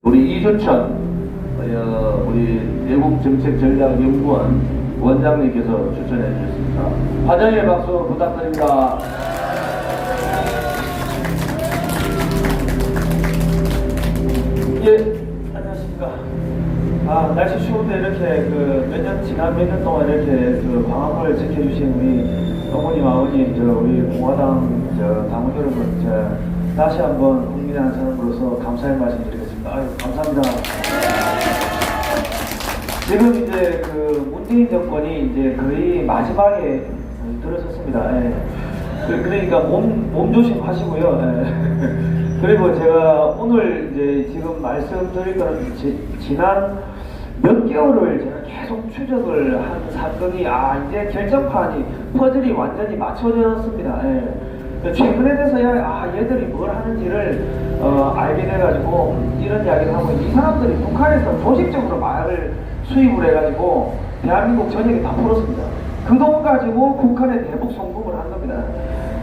우리 이주천 우리 외국정책전략연구원 원장님께서 추천해 주셨습니다. 환영의 박수 부탁드립니다. 예, 안녕하십니까. 날씨 추운데 이렇게 지난 몇 년 동안 이렇게 방학을 지켜주신 우리 어머님, 아버님, 우리 공화당 당원 여러분, 다시 한번 국민의 한 사람으로서 감사의 말씀 드리겠습니다. 아유, 감사합니다. 지금 이제 문재인 정권이 이제 거의 마지막에 들어섰습니다. 예. 그러니까 몸 조심하시고요. 예. 그리고 제가 오늘 이제 지금 말씀드릴 거는 지난 몇 개월을 제가 계속 추적을 한 사건이 이제 결정판이 퍼즐이 완전히 맞춰졌습니다. 예. 최근에 돼서야 얘들이 뭘 하는지를 알게 돼가지고 이런 이야기를 하고 이 사람들이 북한에서 조직적으로 마약을 수입을 해가지고 대한민국 전역에 다 풀었습니다. 그 돈 가지고 북한에 대북 송금을 한 겁니다.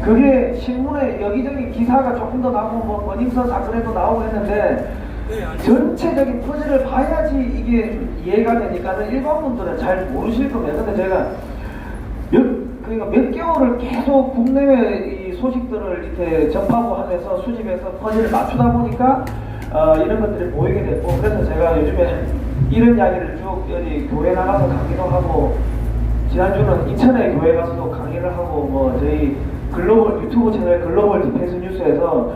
그게 신문에 여기저기 기사가 조금 더 나오고 버닝썬 사건에도 나오고 했는데 전체적인 퍼즐을 봐야지 이게 이해가 되니까는 일반 분들은 잘 모르실 겁니다. 근데 제가 몇 개월을 계속 국내외 이 소식들을 이렇게 접하고 하면서 수집해서 퍼즐을 맞추다 보니까 이런 것들이 보이게 됐고, 그래서 제가 요즘에 이런 이야기를 쭉 여기 교회 나가서 강의도 하고, 지난주는 인천에 교회 가서도 강의를 하고, 저희 글로벌 유튜브 채널 글로벌 디펜스 뉴스에서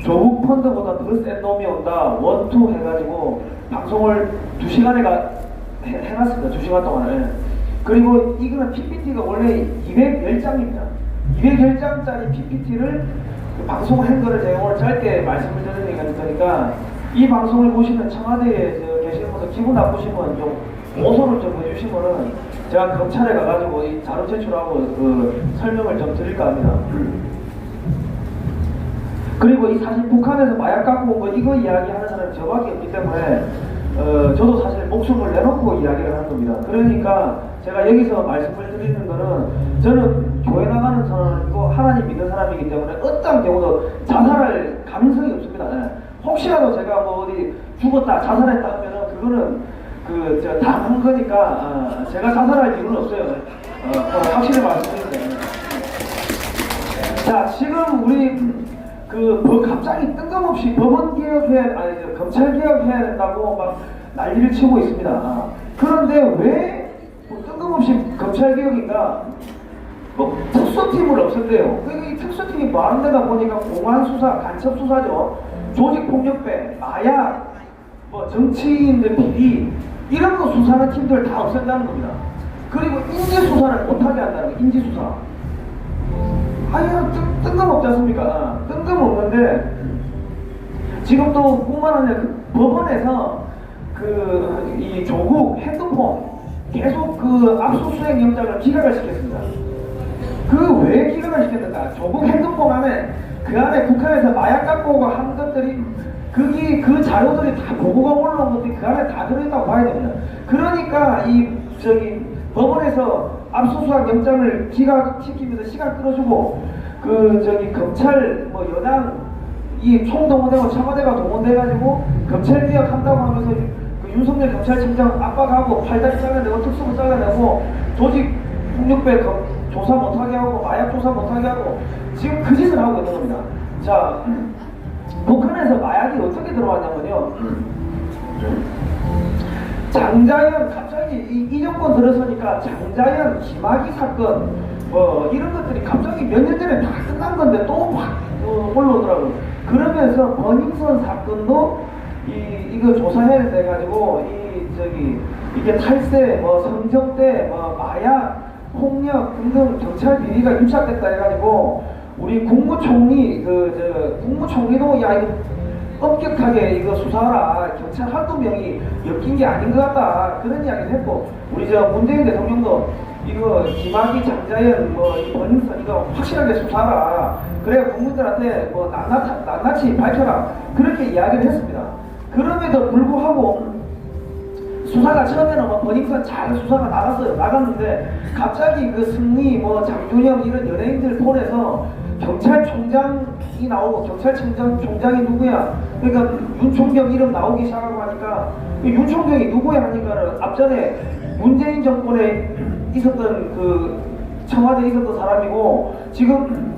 조국 펀드보다 더 센 놈이 온다 원투 해가지고 방송을 2시간에 해놨습니다. 2시간 동안에. 그리고 이거는 PPT가 원래 210장입니다. 210장짜리 PPT를 방송을 한 거를 제가 오늘 짧게 말씀을 드리니까 이 방송을 보시면 청와대에 계시는 분들 기분 나쁘시면 좀 고소를 좀 해주시면은 제가 검찰에 가가지고 이 자료 제출하고 설명을 좀 드릴까 합니다. 그리고 이 사실 북한에서 마약 갖고 온 거 이거 이야기하는 사람이 저밖에 없기 때문에 저도 사실 목숨을 내놓고 이야기를 하는 겁니다. 그러니까 제가 여기서 말씀을 드리는 거는 저는 교회 나가는 사람이고 하나님 믿는 사람이기 때문에 어떤 경우도 자살할 가능성이 없습니다. 혹시라도 제가 어디 죽었다 자살했다 하면은 그거는 제가 당한 거니까 제가 자살할 이유는 없어요. 확실히 말씀드립니다. 자, 지금 우리 갑자기 뜬금없이 법원 개혁해야, 검찰 개혁해야 된다고 막 난리를 치고 있습니다. 그런데 왜 뜬금없이 검찰 개혁인가? 특수팀을 없앤대요. 이 특수팀이 많은 데다 보니까 공안 수사, 간첩 수사죠. 조직 폭력배, 마약, 정치인들 비리 이런 거 수사하는 팀들 다 없앤다는 겁니다. 그리고 인지 수사를 못하게 한다는 거예요. 인지 수사. 뜬금없지 않습니까? 뜬금없는데 지금 또 뿐만 아니라 법원에서 이 조국 핸드폰 계속 압수수색 영장을 기각을 시켰습니다. 왜 기각을 시켰는가? 조국 핸드폰 안에 그 안에 북한에서 마약 갖고 오고 한 것들이 그 자료들이 다 보고가 올라온 것들이 그 안에 다 들어있다고 봐야 됩니다. 그러니까 법원에서 압수수색 영장을 기각시키면서 시간 끌어주고 검찰 여당 이 총동원되고 청와대가 동원돼가지고 검찰 개혁한다고 하면서 윤석열 검찰총장 압박하고 팔다리 잘라내고 특수부 잘라내고 조직 폭력배 조사 못하게 하고 마약 조사 못하게 하고 지금 그 짓을 하고 있는 겁니다. 자, 북한에서 마약이 어떻게 들어왔냐면요. 장자연 갑자기 이 정권 들어서니까 장자연 김학의 사건 이런 것들이 갑자기 몇 년 전에 다 끝난 건데 또 막 올라오더라고요. 그러면서 버닝썬 사건도 이거 조사해야 된다 해가지고 이게 탈세, 성적대, 마약, 폭력 등등 경찰 비리가 유착됐다 해가지고 우리 국무총리 국무총리도 이거 엄격하게 이거 수사하라. 경찰 한두 명이 엮인 게 아닌 것 같다. 그런 이야기를 했고, 우리 문재인 대통령도 이거 김학의, 장자연, 이 버닝썬 이거 확실하게 수사하라. 그래 국민들한테 낱낱이 밝혀라. 그렇게 이야기를 했습니다. 그럼에도 불구하고 수사가 처음에는 버닝썬 잘 수사가 나갔는데 갑자기 승리, 장준영 이런 연예인들 폰에서 경찰총장이 나오고 경찰총장이 누구야? 그러니까 윤총경 이름 나오기 시작하고 하니까 윤총경이 누구야 하니까는 앞전에 문재인 정권에 있었던 그 청와대에 있었던 사람이고 지금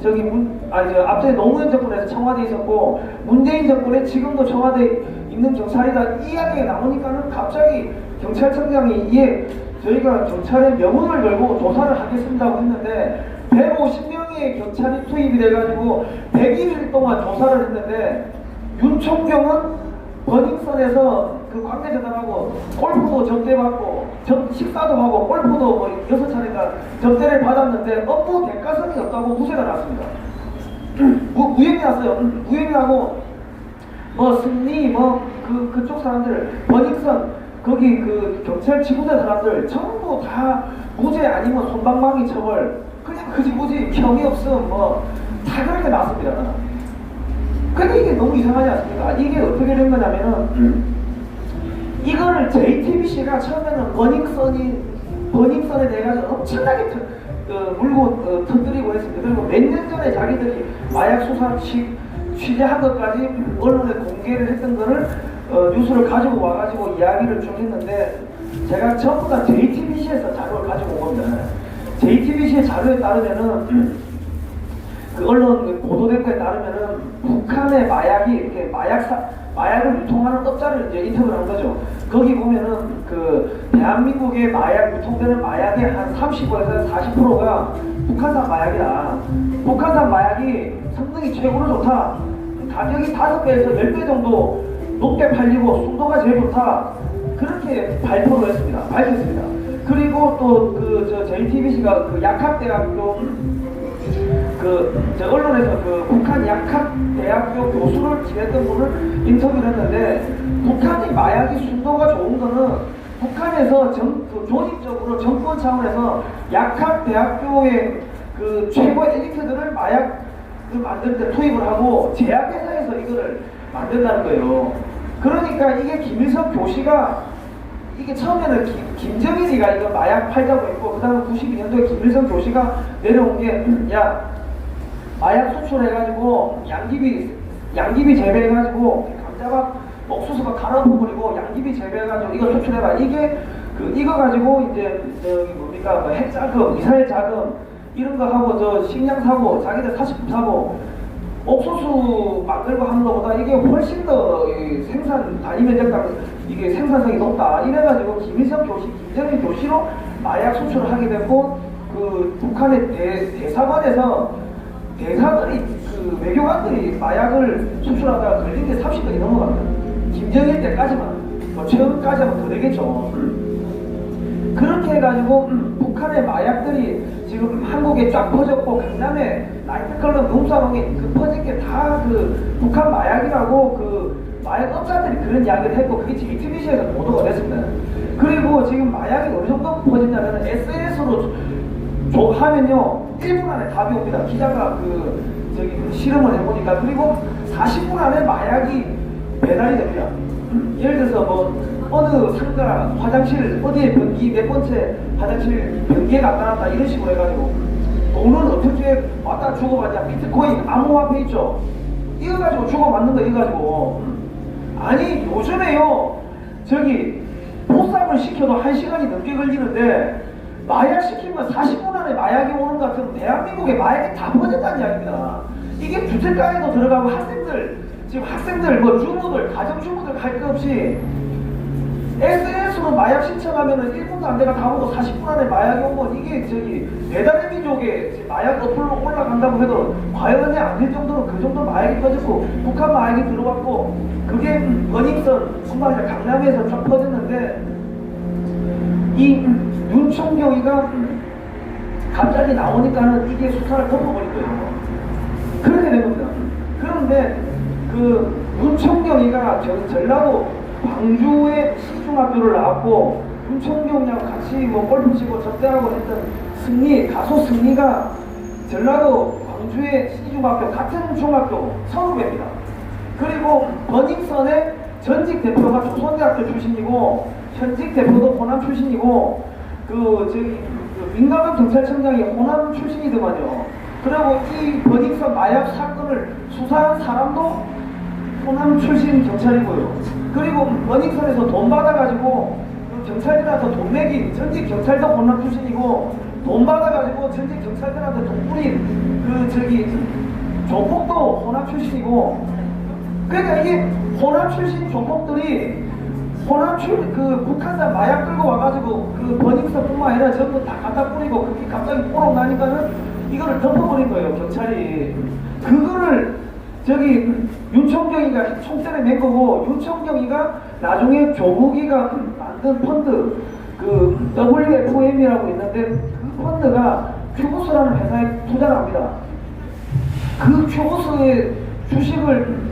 앞전에 노무현 정권에서 청와대에 있었고 문재인 정권에 지금도 청와대에 있는 경찰이다 이 이야기가 나오니까는 갑자기 경찰청장이 이에 저희가 경찰의 명운을 걸고 조사를 하겠습니다고 했는데 150명의 경찰이 투입이 돼가지고 100일 동안 조사를 했는데 윤총경은 버닝썬에서 그 관계자들하고 골프도 접대받고 식사도 하고 골프도 뭐 6차례가 접대를 받았는데 업무 대가성이 없다고 무죄가 났습니다. 무혐의 났어요. 무혐의하고 뭐 승리 그쪽 사람들 버닝썬 거기 그 경찰 지구대 사람들 전부 다 무죄 아니면 솜방망이 처벌 그냥 그지그지 경이 없음 뭐 다 그렇게 났습니다. 근데 이게 너무 이상하지 않습니까? 이게 어떻게 된 거냐면은 이거를 JTBC가 처음에는 버닝썬에 대해서 엄청나게 물고 터뜨리고 했습니다. 그리고 몇 년 전에 자기들이 마약 수사 취재한 것까지 언론에 공개를 했던 거를 뉴스를 가지고 와가지고 이야기를 쭉 했는데 제가 전부 다 JTBC에서 자료를 가지고 온 겁니다. JTBC의 자료에 따르면은 그 언론 보도된 거에 따르면은 북한의 마약이 이렇게 마약을 유통하는 업자를 이제 인터뷰를 한 거죠. 거기 보면은 그 대한민국의 유통되는 마약의 한 30%에서 40%가 북한산 마약이다. 북한산 마약이 성능이 최고로 좋다. 가격이 5배에서 10배 정도 높게 팔리고 순도가 제일 좋다. 그렇게 발표를 했습니다. 밝혔습니다. 그리고 또 JTBC가 그 약학대학교 언론에서 그 북한 약학대학교 교수를 지냈던 분을 인터뷰를 했는데 북한의 마약이 순도가 좋은 거는 북한에서 조직적으로 정권 차원에서 약학대학교의 그 최고 엘리트들을 마약 만들 때 투입을 하고 제약회사에서 이거를 만든다는 거예요. 그러니까 이게 김일성 교시가 이게 처음에는 김정일이가 이거 마약 팔자고 했고 그 다음에 92년도에 김일성 교시가 내려온 게 야 마약 수출해가지고 양귀비 재배해가지고 감자밥 옥수수밥 갈아엎어 버리고 양귀비 재배해가지고 이거 수출해봐. 이거 가지고 이제 뭐 핵자금, 미사일 자금 이런 거 하고 식량 사고 자기들 사식품 사고 옥수수 만들고 하는 것보다 이게 훨씬 더 생산 단위 면적당 이게 생산성이 높다. 이래가지고 김일성 교시, 김정일 교시로 마약 수출을 하게 됐고 그 북한의 대사관에서 대사들이 그 외교관들이 마약을 수출하다가 걸린 게 30건이 넘어갑니다. 김정일 때까지만 뭐 최근까지 하면 더 되겠죠. 그렇게 해가지고 북한의 마약들이 지금 한국에 쫙 퍼졌고 강남에 나이트클럽 룸사롱에 퍼진 게 다 그 북한 마약이라고 그 마약 업자들이 그런 이야기를 했고 그게 JTBC에서 보도가 됐습니다. 그리고 지금 마약이 어느 정도 퍼지냐면 SNS로 하면요 1분 안에 답이 옵니다. 기자가 실험을 해보니까. 그리고 40분 안에 마약이 배달이 됩니다. 예를 들어서 뭐 어느 상가 화장실 어디에 변기 몇 번째 화장실 변기에 갖다 놨다 이런 식으로 해가지고 돈은 어떻게 왔다 주고받냐. 비트코인 암호화폐 있죠. 이거 가지고 주고받는 거 이거 가지고 아니 요즘에요 보쌈을 시켜도 1시간이 넘게 걸리는데 마약 시키면 40분 안에 마약이 오는 것 같으면 대한민국에 마약이 다 퍼진다는 이야기입니다. 이게 주택가에도 들어가고 학생들 뭐 주부들 가정주부들 할 것 없이 SNS로 마약 신청하면은 1분도 안 돼가 다 오고 40분 안에 마약이 오면 이게 배달의 민족에 마약 어플로 올라간다고 해도 과연 안 될 정도로 그 정도 마약이 퍼졌고 북한 마약이 들어왔고 그게 버닝썬 뿐만 아니라 강남에서 쫙 퍼졌는데 이 윤총경이가 갑자기 나오니까는 이게 수사를 덮어버린 거예요. 그렇게 된 겁니다. 그런데 그 윤총경이가 전라도 광주의 신중학교를 나왔고 윤총경이랑 같이 뭐 골프 치고 접대하고 했던 가수 승리가 전라도 광주의 신중학교 같은 중학교 선후배입니다. 그리고 버닝썬의 전직 대표가 조선대학교 출신이고 현직 대표도 호남 출신이고 민감한 경찰청장이 호남 출신이더만요. 그리고 이 버닝썬 마약 사건을 수사한 사람도 호남 출신 경찰이고요. 그리고 러닝선에서 돈 받아가지고 그 경찰들한테 돈 매긴 전직 경찰도 호남 출신이고, 돈 받아가지고 전직 경찰들한테 돈 뿌린 그 저기 조폭도 호남 출신이고. 그러니까 이게 호남 출신 조폭들이 그 북한산 마약 끌고 와가지고 그 버닝썬뿐만 아니라 전부 다 갖다 뿌리고, 그게 갑자기 뽀록 나니까는 이거를 덮어버린 거예요, 경찰이. 그거를 저기 윤청경이가 총대를 맨 거고, 윤청경이가 나중에 조국이가 만든 펀드 그 WFM이라고 있는데, 그 펀드가 큐브스라는 회사에 투자를 합니다. 그 큐브스의 주식을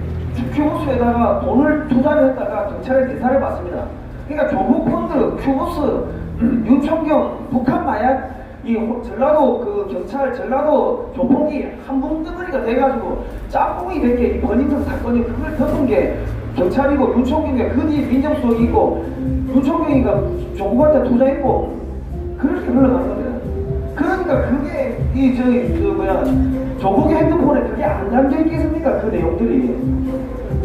큐브스에다가 돈을 투자를 했다가 경찰에 대사를 받습니다. 그러니까 조국 펀드, 큐브스, 윤청경, 북한 마약, 이 전라도 그 경찰, 전라도 조폭이 한 뭉덩어리가 돼가지고 짬뽕이 된 게 이 버닝썬 사건이, 그걸 덮은 게 경찰이고, 윤청경이 그 뒤에 민정수석이고, 윤청경이가 조국한테 투자했고, 그렇게 흘러가는 겁니다. 그러니까 그게 조국의 핸드폰에 그게 안 담겨 있겠습니까? 그 내용들이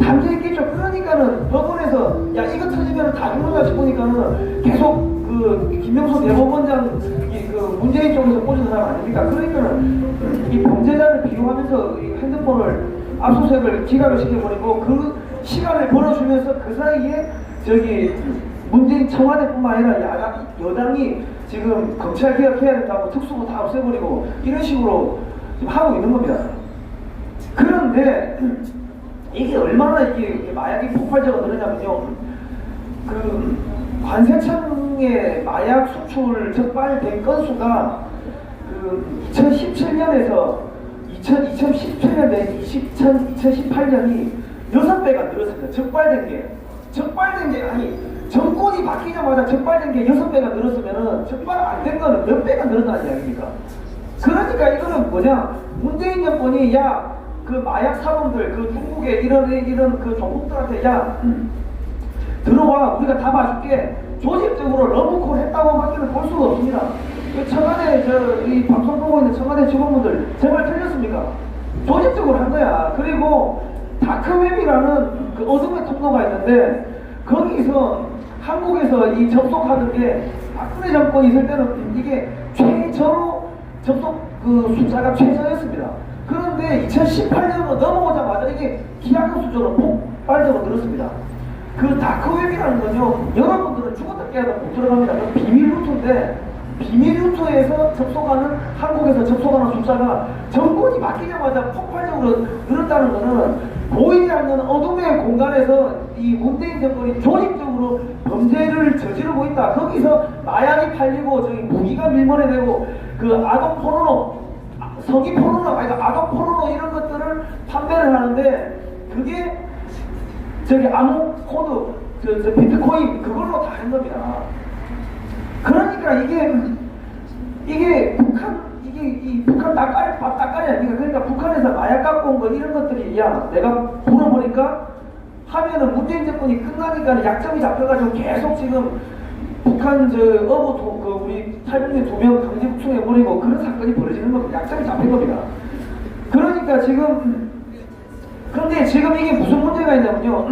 담겨 있겠죠. 그러니까는 법원에서 야 이거 터지면 다 죽는다 싶으니까는 계속 그 김명수 대법원장 그 문재인 쪽에서 꽂은 사람 아닙니까? 그러니까는 이 범죄자를 비유하면서 이 핸드폰을 압수수색을 기각을 시켜버리고, 그 시간을 벌어주면서 그 사이에 저기 문재인 청와대뿐만 아니라 여당이 지금 검찰 개혁해야 된다고 특수부 다 없애버리고 이런 식으로 지금 하고 있는 겁니다. 그런데 이게 얼마나 이게 마약이 폭발적으로 늘었냐면요, 그 관세청의 마약 수출 적발된 건수가 그 2017년에서 2018년에 2018년이 6배가 늘었습니다. 적발된 게 아니, 정권이 바뀌자마자 적발된 게 6배가 늘었으면은 적발 안 된 거는 몇 배가 늘었다는 이야기입니까? 그러니까 이거는 뭐냐, 문재인 정권이 야 그 마약 사범들, 그 중국의 이런 그 종국들한테 야 들어와, 우리가 다 봐줄게, 조직적으로 러브콜 했다고밖에는 볼 수가 없습니다. 청와대 이 방송 보고 있는 청와대 직원분들 제발 틀렸습니까? 조직적으로 한 거야. 그리고 다크웹이라는 그 어둠의 통로가 있는데, 거기서 한국에서 이 접속하는 게 박근혜 정권이 있을 때는 이게 최저로 접속 그 숫자가 최저였습니다. 그런데 2018년으로 넘어오자마자 이게 기하급 수준으로 폭발적으로 늘었습니다. 그 다크웹이라는 건요, 여러분들은 죽었다 깨어도 못 들어갑니다. 그 비밀 루트인데, 비밀 루트에서 접속하는, 한국에서 접속하는 숫자가 정권이 바뀌자마자 폭발적으로 늘었다는 것은 보이지 않는 어둠의 공간에서 이 문재인 정권이 조직적으로 범죄를 저지르고 있다. 거기서 마약이 팔리고 저기 무기가 밀몰해되고 그 아동 포르노, 성인 포르노, 아동 포르노 이런 것들을 판매를 하는데, 그게 저기 암호 코드, 저 비트코인 그걸로 다 한 겁니다. 그러니까 이게 북한 따까리 아닙니까? 그러니까 북한에서 마약 갖고 온 거 이런 것들이, 야 내가 물어보니까 하면은 문재인 정권이 끝나니까 약점이 잡혀가지고 계속 지금 북한 그 우리 탈북민 2명 강제 북송해버리고 그런 사건이 벌어지는 겁니다. 약점이 잡힌 겁니다. 그러니까 그런데 지금 이게 무슨 문제가 있냐면요,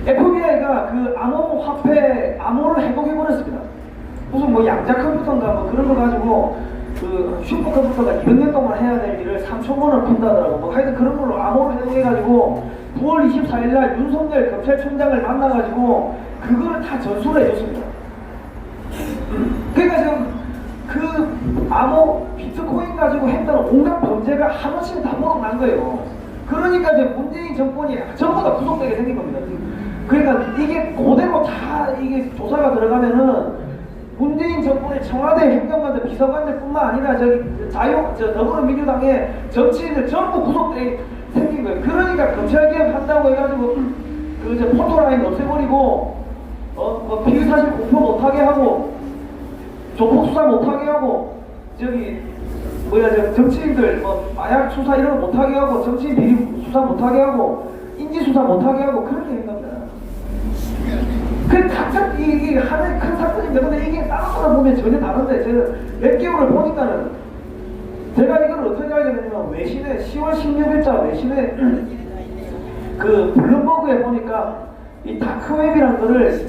FBI가 그 암호 화폐, 암호를 해독해버렸습니다. 무슨 뭐 양자 컴퓨터인가 뭐 그런 거 가지고 그 슈퍼컴퓨터가 200년 동안 해야 될 일을 3,000만 원 푼다더라고. 뭐 하여튼 그런 걸로 암호를 해독해가지고 9월 24일날 윤석열 검찰총장을 만나가지고 그거를 다 전수를 해줬습니다. 그러니까 지금 그 암호 비트코인 가지고 했던 온갖 범죄가 하나씩 다 몰아난 거예요. 그러니까 이제 문재인 정권이 전부 다 구속되게 생긴 겁니다. 그러니까 이게 그대로 다 이게 조사가 들어가면은 문재인 정권의 청와대 행정관들, 비서관들뿐만 아니라 더불어민주당의 정치인들 전부 구속되게 생긴 거예요. 그러니까 검찰개혁 한다고 해가지고 그 포토라인 없애버리고 뭐 비밀사실 공표 못하게 하고 조폭 수사 못하게 하고 정치인들 뭐 마약 수사 이런 거 못하게 하고 정치인 비리 수사 못하게 하고 인지 수사 못하게 하고 그렇게 된 겁니다. 그 각자 이게 하나의 큰 사건인데, 근데 이게 따로 보면 전혀 다른데, 제가 몇 개월을 보니까는 제가 이걸 어떻게 알게 됐냐면, 외신에 10월 16일자 외신에 그 블룸버그에 보니까 이 다크웹이라는 거를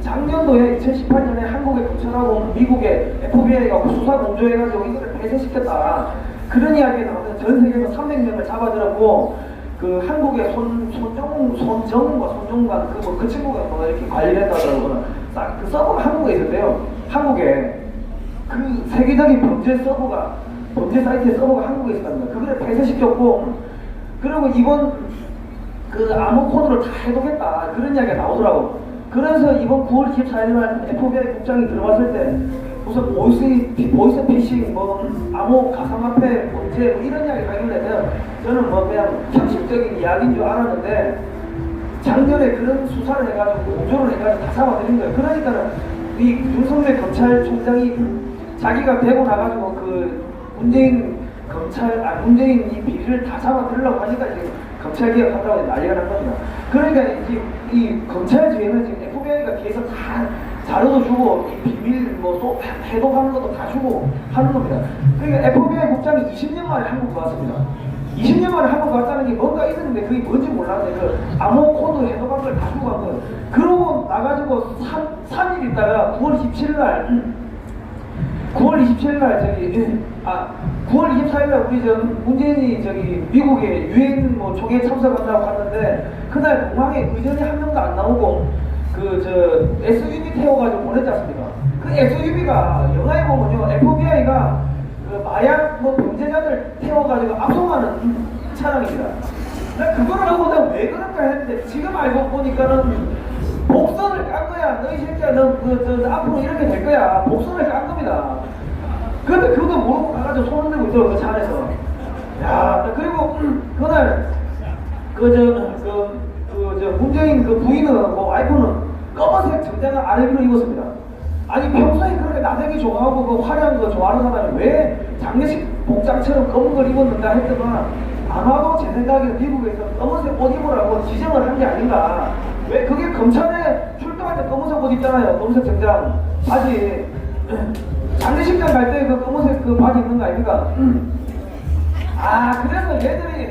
작년도에 2018년에 한국의 검찰하고 미국의 FBI가 수사 공조해가지고 이거를 폐쇄시켰다. 그런 이야기가 나오면 전 세계에서 300명을 잡아들었고 그 한국의 손정과 그 친구가 뭐 이렇게 관리를 했다고 그 서버가 한국에 있었대요. 한국에 그 세계적인 범죄 사이트의 서버가 한국에 있었답니다. 그거를 폐쇄시켰고 그리고 이번 그 암호 코드를 다 해독했다. 그런 이야기가 나오더라고. 그래서 이번 9월 24일날 FBI 국장이 들어왔을 때 무슨 보이스 피싱, 뭐 암호 가상화폐 범죄 뭐 이런 이야기 하길래 저는 뭐 그냥 상식적인 이야기인 줄 알았는데 작년에 그런 수사를 해가지고 공조를 해가지고 다 잡아들인 거예요. 그러니까는 이 윤석열 검찰총장이 자기가 되고 나가지고 그 문재인 이 비리를 다 잡아들으려고 하니까 이제 검찰 개혁한다고 난리가 난 겁니다. 그러니까 이 검찰 뒤에는 지금 FBI가 뒤에서 다 자료도 주고 이 비밀 뭐 해독하는 것도 다 주고 하는 겁니다. 그러니까 FBI 국장이 20년 만에 한국 왔습니다. 20년 만에 한국 왔다는 게 뭔가 있었는데 그게 뭔지 몰랐는데 그 암호 코드 해독한 걸 다 주고 간 거예요. 그러고 나가지고 3일 있다가 9월 27일 날 9월 24일 날 우리 문재인이 미국에 유엔 뭐 총회 참석한다고 갔는데 그날 공항에 의전이 한 명도 안 나오고 SUV 태워가지고 보냈지 않습니까? 그 SUV가 영화에 보면요 FBI가 그 마약 뭐 범죄자들 태워가지고 압송하는 차량입니다. 나 그거를 하고 내가 왜 그럴까 했는데 지금 알고 보니까는 복선을 깐 거야. 너희 새끼야, 너 앞으로 이렇게 될 거야. 복선을 깐 겁니다. 근데 그것도 모르고 가가지고 손 흔들고 있더라고, 그 차 안에서. 야, 그리고 그날 문재인 그 부인은 뭐 와이프는 검은색 정장을 아래위로 입었습니다. 아니 평소에 그렇게 나대기 좋아하고 그 화려한 거 좋아하는 사람이 왜 장례식 복장처럼 검은 걸 입었는가 했더만 아마도 제 생각에는 미국에서 검은색 옷 입으라고 지정을 한 게 아닌가. 왜 그게 검찰에 출동할 때 검은색 옷 입잖아요. 검은색 정장 바지. 장례식장 갈 때 그 검은색 그 바지 입는 거 아닙니까? 그래서 얘들이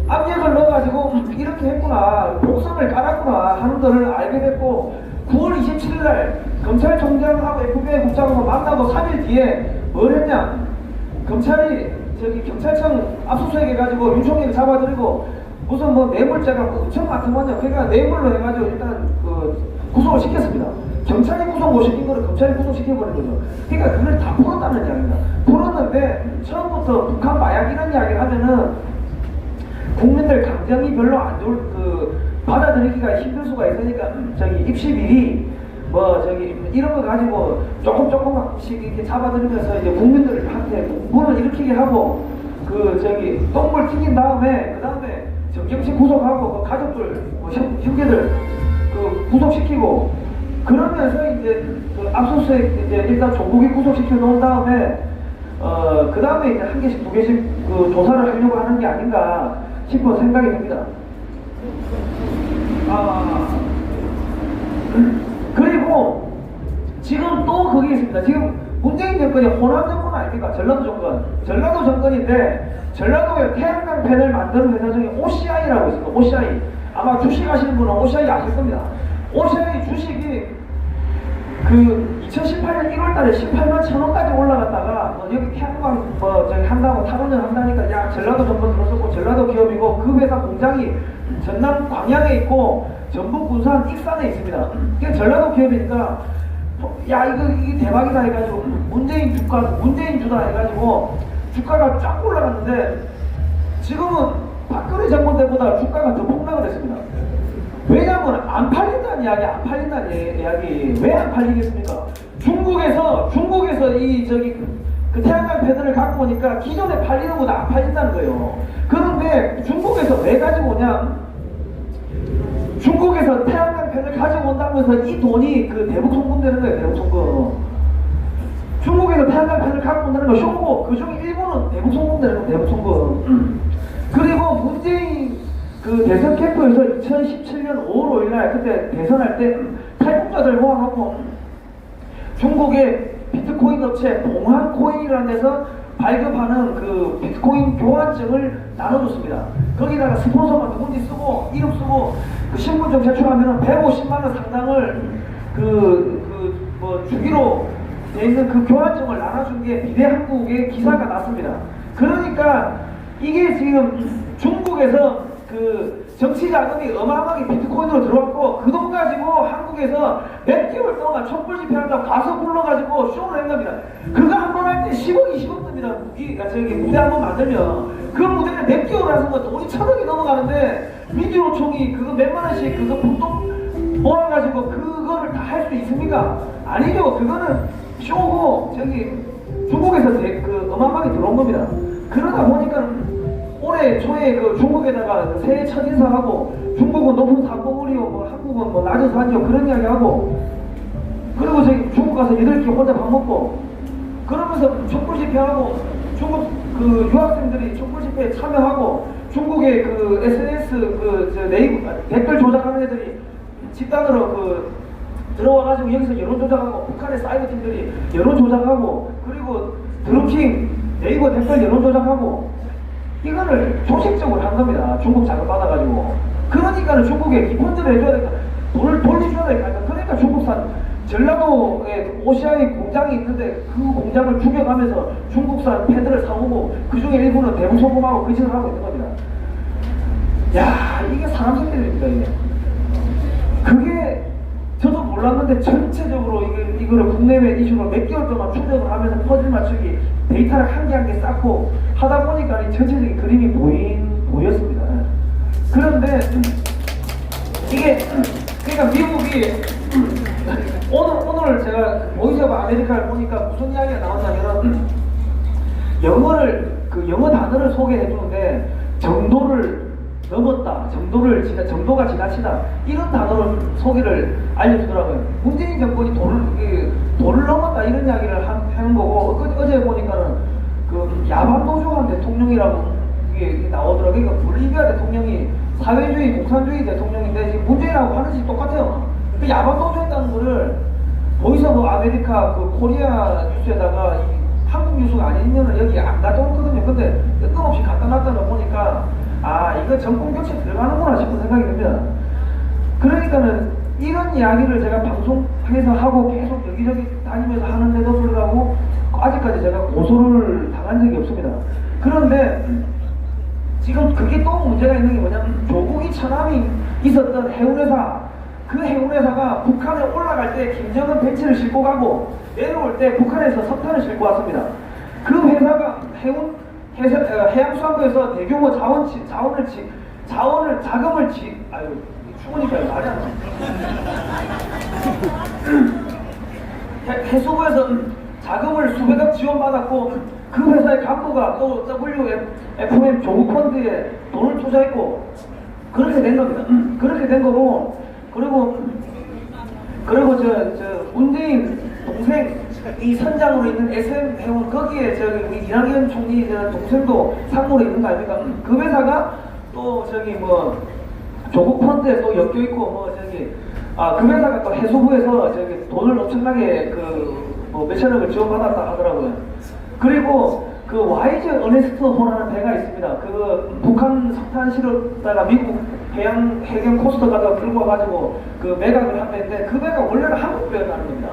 압력을 넣어가지고 이렇게 했구나, 복선을 깔았구나 하는 거를 알게 됐고 9월 27일 날 검찰총장하고 FBI 국장하고 만나고 3일 뒤에 뭘 했냐, 검찰이 경찰청 압수수색 해가지고 윤총리를 잡아들이고 무슨 뭐 뇌물죄가 엄청 많더만요. 그러니까 뇌물로 해가지고 일단 구속을 시켰습니다. 경찰이 구속 못 시킨 거를 검찰이 구속시켜버린 거죠. 그러니까 그걸 다 풀었다는 이야기입니다. 풀었는데 처음부터 북한 마약 이런 이야기를 하면은 국민들 감정이 별로 안 좋을 받아들이기가 힘들 수가 있으니까 입시비리 이런 거 가지고 조금씩 이렇게 잡아들이면서 이제 국민들한테 문을 일으키게 하고 똥물 튀긴 다음에 그 다음에 정경심 구속하고 그 가족들 형제들 구속시키고 그러면서 이제 압수수색 이제 일단 종국이 구속시켜 놓은 다음에 그 다음에 이제 한 개씩 두 개씩 조사를 하려고 하는 게 아닌가 싶어 생각이 듭니다. 그리고 지금 또 거기 있습니다. 지금 문재인 정권이 호남 정권 아닙니까? 전라도 정권인데 전라도에 태양광 패널 만드는 회사 중에 OCI라고 있습니다. OCI 아마 주식하시는 분은 OCI 아실 겁니다. OCI 주식이 2018년 1월달에 18만 1,000원까지 올라갔다가 여기 태양광 한다고 탈원전 한다니까 야 전라도 정권 들어섰고 전라도 기업이고 그 회사 공장이 전남 광양에 있고 전북 군산 익산에 있습니다. 이게 전라도 기업이니까 야 이게 대박이다 해가지고 문재인 주다 해가지고 주가가 쫙 올라갔는데 지금은 박근혜 정권 때보다 주가가 더 폭락을 했습니다. 왜냐면 안 팔린다는 이야기. 왜 안 팔리겠습니까? 중국에서 그 태양광 패널을 갖고 오니까 기존에 팔리는 것보다 안 팔린다는 거예요. 그런데 중국에서 왜 가지고 오냐? 중국에서 태양광 패널 가지고 온다면서 이 돈이 대북 송금되는 거예요. 대북 송금. 중국에서 태양광 패널 갖고 온다는 거 쇼고 그중에 일부는 대북 송금되는 거예요. 대북 송금. 그리고 문재인 대선 캠프에서 2017년 5월 5일날 그때 대선할 때 탈북자들 모아놓고 중국의 비트코인 업체 봉환코인이라는 데서 발급하는 그 비트코인 교환증을 나눠줬습니다. 거기다가 스폰서가 누군지 쓰고 이름 쓰고 그 신분증 제출하면 150만 원 상당을 뭐 주기로 돼 있는 그 교환증을 나눠준 게 비대한국의 기사가 났습니다. 그러니까 이게 지금 중국에서 그 정치 자금이 어마어마하게 비트코인으로 들어왔고 그 돈 가지고 한국에서 몇 개월 동안 촛불 집회한다고 가서 불러가지고 쇼를 한 겁니다. 그거 한 번 할 때 10억, 20억 듭니다. 무대 한 번 만들면 그 무대를 몇 개월 하는 거 돈이 1,000억이 넘어가는데 민주노총이 그거 몇만 원씩 그거 분동 모아가지고 그거를 다 할 수 있습니까? 아니죠. 그거는 쇼고 중국에서 그 어마어마하게 들어온 겁니다. 그러다 보니까 올해 초에 그 중국에다가 새해 첫 인사하고 중국은 높은 산봉우리요 뭐 한국은 뭐 낮은 산이요 그런 이야기 하고 그리고 저기 중국 가서 8끼 혼자 밥 먹고 그러면서 촛불 집회하고 중국 그 유학생들이 촛불 집회에 참여하고 중국의 그 SNS 네이버 댓글 조작하는 애들이 집단으로 들어와가지고 여기서 여론 조작하고 북한의 사이버 팀들이 여론 조작하고 그리고 드루킹 네이버 댓글 여론 조작하고 이거를 조직적으로 한 겁니다. 중국 자금 받아가지고. 그러니까는 중국에 리펀드를 해줘야 되니까 돈을 돌려줘야 되니까. 그러니까 중국산 전라도에 OCI 공장이 있는데 그 공장을 죽여가면서 중국산 패드를 사오고 그 중에 일부는 대북 송금하고 그 짓을 하고 있는 겁니다. 야, 이게 사람 새끼들입니다, 이게. 그게 저도 몰랐는데 전체적으로 이거를 국내외 이슈로 몇 개월 동안 추적을 하면서 퍼즐 맞추기 데이터를 한 개 한 개 쌓고 하다 보니까 이 전체적인 그림이 보였습니다. 그런데 이게 그러니까 미국이 오늘 제가 보이스 오브 아메리카를 보니까 무슨 이야기가 나왔냐면 영어 단어를 소개해 주는데 정도를 넘었다, 정도가 지나치다 이런 단어를 소개를 알려주더라고요. 문재인 정권이 도를 넘었다 이런 이야기를 하는 거고 어제 보니까는 그 야반도주한 대통령이라고 이게 나오더라고요. 그러니까 볼리비아 대통령이 사회주의 공산주의 대통령인데 지금 문재인하고 하는 짓이 똑같아요. 그 야반도주했다는 거를 보이스 오브 아메리카 그 코리아 뉴스에다가 한국 뉴스가 아니면은 여기 안 가져오거든요. 근데 뜬금없이 갖다 놨다가 보니까 아 이거 정권 교체 들어가는구나 싶은 생각이 듭니다. 그러니까는 이런 이야기를 제가 방송에서 하고 계속 여기저기 다니면서 하는데도 불구하고 아직까지 제가 고소를 당한 적이 없습니다. 그런데 지금 그게 또 문제가 있는 게 뭐냐면 조국이 처남이 있었던 해운회사 그 해운회사가 북한에 올라갈 때 김정은 벤치를 싣고 가고 내려올 때 북한에서 석탄을 싣고 왔습니다. 그 회사가 해양수산부에서 대규모 자금을 추우니까 말이 안 나. 해수부에서 자금을 수백억 지원받았고 그 회사의 간부가 또 WFM 조국펀드에 돈을 투자했고 그렇게 된 겁니다. 그렇게 된 거고 그리고 저 문재인 동생 이 선장으로 있는 SM 해운 거기에 우리 이낙연 총리 동생도 상무로 있는 거 아닙니까? 그 회사가 또 뭐 조국 펀드에 또 엮여 있고 그 회사가 또 해수부에서 돈을 엄청나게 뭐 몇천억을 지원받았다 하더라고요. 그리고 그 와이즈 어네스트호라는 배가 있습니다. 그 북한 석탄 실었다가 미국 해경 코스터 가다가 끌고 와가지고 그 매각을 한 배인데 그 배가 원래는 한국 배였다는 겁니다.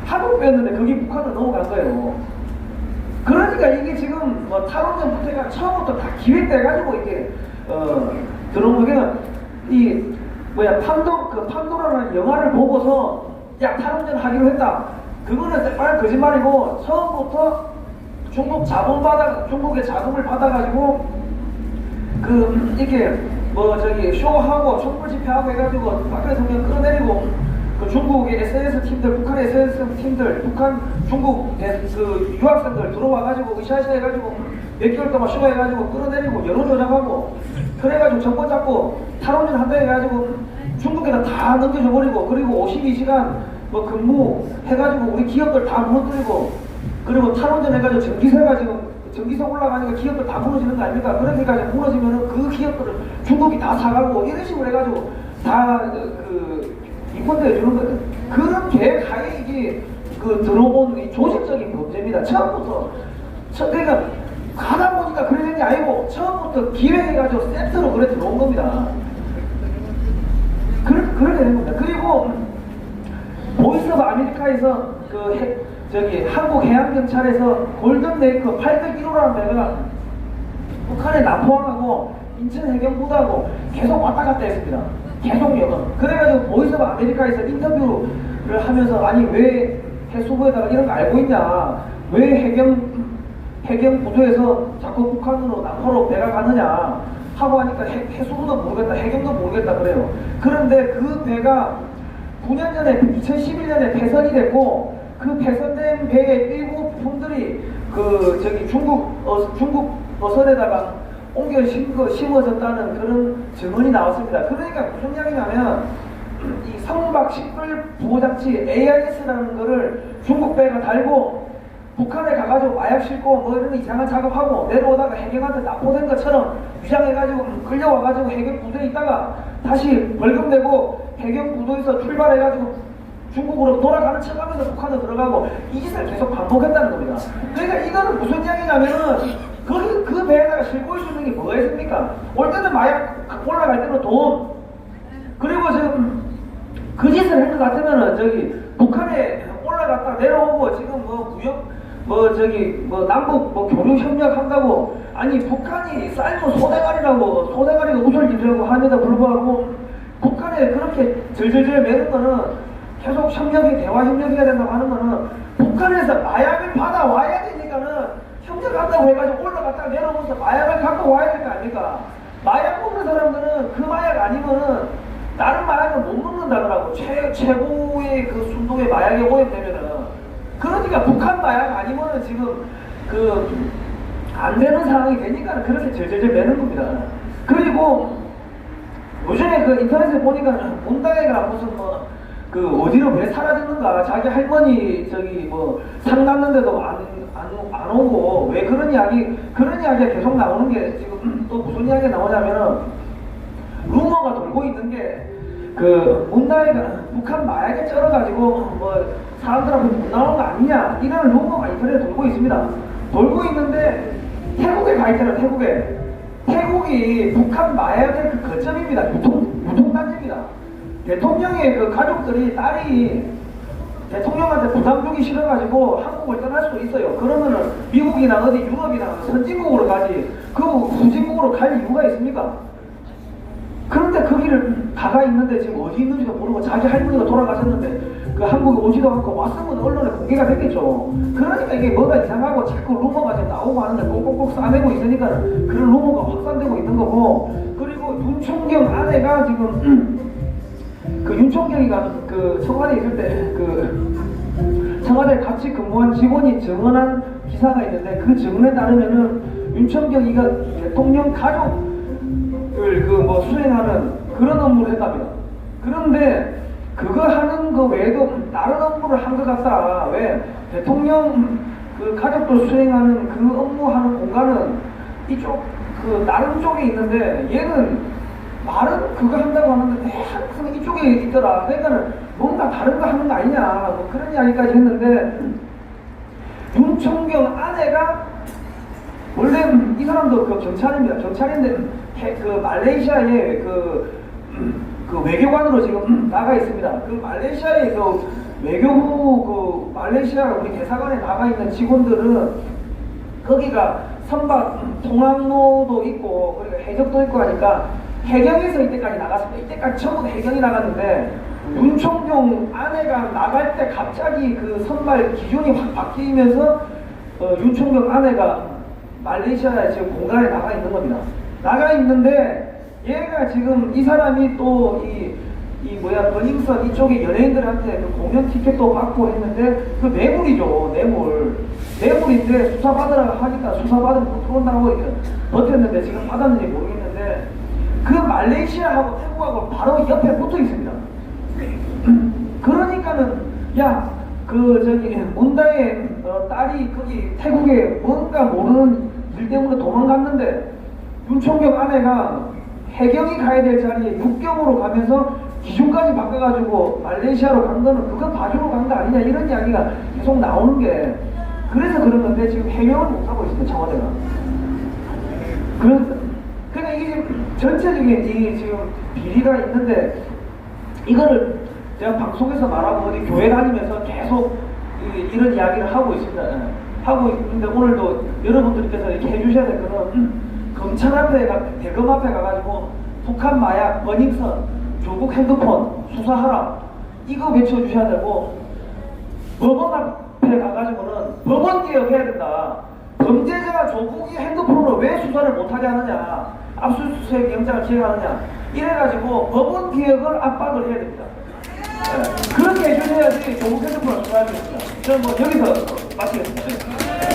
한국 배였는데 그게 북한으로 넘어간 거예요. 그러니까 이게 지금 뭐 탈원전부터가 처음부터 다 기획돼가지고 이게 들어온 게 판도라는 영화를 보고서 야 탈원전 하기로 했다. 그거는 정말 거짓말이고 처음부터 중국의 자금을 받아가지고 이렇게 쇼하고 촛불 집회하고 해가지고 박 대통령 끌어내리고 그 중국의 SNS 팀들, 북한의 SNS 팀들, 중국 유학생들 들어와가지고 으쌰으쌰 해가지고 몇 개월 동안 쇼해가지고 끌어내리고 여론 조작하고 그래가지고 정권 잡고 탈원전 한다 해가지고 중국에다 다 넘겨줘버리고 그리고 52시간 근무 해가지고 우리 기업들 다 무너뜨리고 그리고 탈원전 해가지고 전기세 올라가니까 기업들 다 무너지는 거 아닙니까? 그러니까 무너지면은 그 기업들을 중국이 다 사가고 이런 식으로 해가지고 다 리펀드 해주는 거예요. 그런 계획 하에 이게 들어온 이 조직적인 범죄입니다. 처음부터 그러니까 가다 보니까 그래 된 게 아니고 처음부터 기획해가지고 세트로 그래 들어온 겁니다. 그렇게 된 겁니다. 그리고 보이스 오브 아메리카에서 저기 한국 해양경찰에서 골든레이크 801호라는 배가 북한에 납포항하고 인천 해경부도하고 계속 왔다 갔다 했습니다. 계속요. 그래가지고 보이스 오브 아메리카에서 인터뷰를 하면서 아니 왜 해수부에다가 이런 거 알고 있냐, 왜 해경부도에서 자꾸 북한으로 남포로 배가 가느냐 하고 하니까 해수부도 모르겠다, 해경도 모르겠다 그래요. 그런데 그 배가 9년 전에 2011년에 폐선이 됐고 그 폐선된 배의 일부 부품들이 중국 어선에다가 옮겨 심어졌다는 그런 증언이 나왔습니다. 그러니까 무슨 이야기냐면 이 성박 식별 보호장치 AIS라는 거를 중국 배가 달고 북한에 가가지고 마약 싣고 뭐 이런 이상한 작업하고 내려오다가 해경한테 납포된 것처럼 위장해가지고 끌려와가지고 해경 부대에 있다가 다시 벌금 내고 해경 부도에서 출발해가지고 중국으로 돌아가는 척하면서 북한으로 들어가고 이 짓을 계속 반복했다는 겁니다. 그러니까 이거는 무슨 이야기냐면은 그 배에다가 싣고 올 수 있는 게 뭐가 있습니까? 올 때는 마약, 올라갈 때는 돈. 그리고 지금 그 짓을 한 것 같으면은 저기 북한에 올라갔다 내려오고 지금 뭐 무역 남북 교류 협력 한다고 아니 북한이 삶은 소대가리가 우설지르려고 함에도 불구하고 북한에 그렇게 절절절 매는 거는 계속 대화 협력해야 된다고 하는 거는 북한에서 마약을 받아와야 되니까는 협력한다고 해가지고 올라갔다가 내려오면서 마약을 갖고 와야 될 거 아닙니까? 마약 먹는 사람들은 그 마약 아니면은 다른 마약을 못 먹는다더라고. 최고의 그 순도의 마약에 오염되면은. 그러니까 북한 마약 아니면은 지금 안 되는 상황이 되니까 그렇게 절절절 매는 겁니다. 그리고 요즘에 인터넷에 보니까 문다혜가 무슨 어디로 왜 사라졌는가 자기 할머니 상 갔는데도 안 오고 왜 그런 이야기가 계속 나오는 게 지금 또 무슨 이야기가 나오냐면은 루머가 돌고 있는 게 문다혜가 북한 마약에 쩔어가지고 사람들한테 못 나오는 거 아니냐 이런 루머가 인터넷에 돌고 있습니다. 돌고 있는데 태국에 가 있잖아요. 태국이 북한 마약의 그 거점입니다. 유통단지입니다. 대통령의 가족들이 딸이 대통령한테 부담 주기 싫어가지고 한국을 떠날 수도 있어요. 그러면은 미국이나 어디 유럽이나 선진국으로 가지 그 후진국으로 갈 이유가 있습니까? 그런데 거기를 가가 있는데 지금 어디 있는지도 모르고 자기 할머니가 돌아가셨는데 한국에 오지도 않고 왔으면 언론에 공개가 됐겠죠. 그러니까 이게 뭐가 이상하고 자꾸 루머가 지금 나오고 하는데 꼭꼭꼭 싸매고 있으니까 그런 루머가 확산되고 있는 거고. 그리고 윤총경 아내가 지금 윤총경이가 청와대에 있을 때 청와대에 같이 근무한 직원이 증언한 기사가 있는데 그 증언에 따르면은 윤총경이가 대통령 가족을 수행하는 그런 업무를 했답니다. 그런데 그거 하는 거 외에도 다른 업무를 한 것 같다. 왜? 대통령 가족들 수행하는 그 업무하는 공간은 이쪽 다른 쪽에 있는데 얘는 말은 그거 한다고 하는데 항상 이쪽에 있더라. 그러니까는 뭔가 다른 거 하는 거 아니냐 그런 이야기까지 했는데 윤총경 아내가 원래 이 사람도 경찰입니다. 경찰인데 말레이시아에 외교관으로 지금 나가 있습니다. 말레이시아의 외교부 말레이시아 우리 대사관에 나가 있는 직원들은 거기가 선박 통항로도 있고 그리고 해적도 있고 하니까 해경에서 이때까지 나갔습니다. 이때까지 전부 해경이 나갔는데 윤총경 아내가 나갈 때 갑자기 선발 기준이 확 바뀌면서 윤총경 아내가 말레이시아에 지금 공간에 나가 있는 겁니다. 나가 있는데 얘가 지금 이 사람이 또 버닝썬 이쪽에 연예인들한테 공연 티켓도 받고 했는데 뇌물이죠. 뇌물인데 수사받으라고 하니까 수사받으면 못 들어온다고 버텼는데 지금 받았는지 모르겠는데 말레이시아하고 태국하고 바로 옆에 붙어 있습니다. 그러니까는 문다의 딸이 거기 태국에 뭔가 모르는 일 때문에 도망갔는데 윤총경 아내가 해경이 가야 될 자리에 육경으로 가면서 기준까지 바꿔가지고 말레이시아로 간 거는 그거 봐주러 간 거 아니냐 이런 이야기가 계속 나오는 게 그래서 그런 건데 지금 해명을 못 하고 있습니다, 청와대가. 그러니까 이게 지금 전체적인 이 지금 비리가 있는데 이거를 제가 방송에서 말하고 어디 교회 다니면서 계속 이런 이야기를 하고 있습니다. 예. 하고 있는데 오늘도 여러분들께서 이렇게 해주셔야 될 거는 검찰 앞에 대검 앞에 가가지고 북한 마약, 버닝썬, 조국 핸드폰 수사하라 이거 외쳐주셔야 되고 법원 앞에 가가지고는 법원 개혁해야 된다. 범죄자가 조국이 핸드폰으로 왜 수사를 못하게 하느냐, 압수수색 영장을 기각하느냐 이래가지고 법원 개혁을 압박을 해야 됩니다. 네. 그렇게 해주셔야지 조국 핸드폰을 수사할 수 있습니다. 저는 뭐 여기서 마치겠습니다.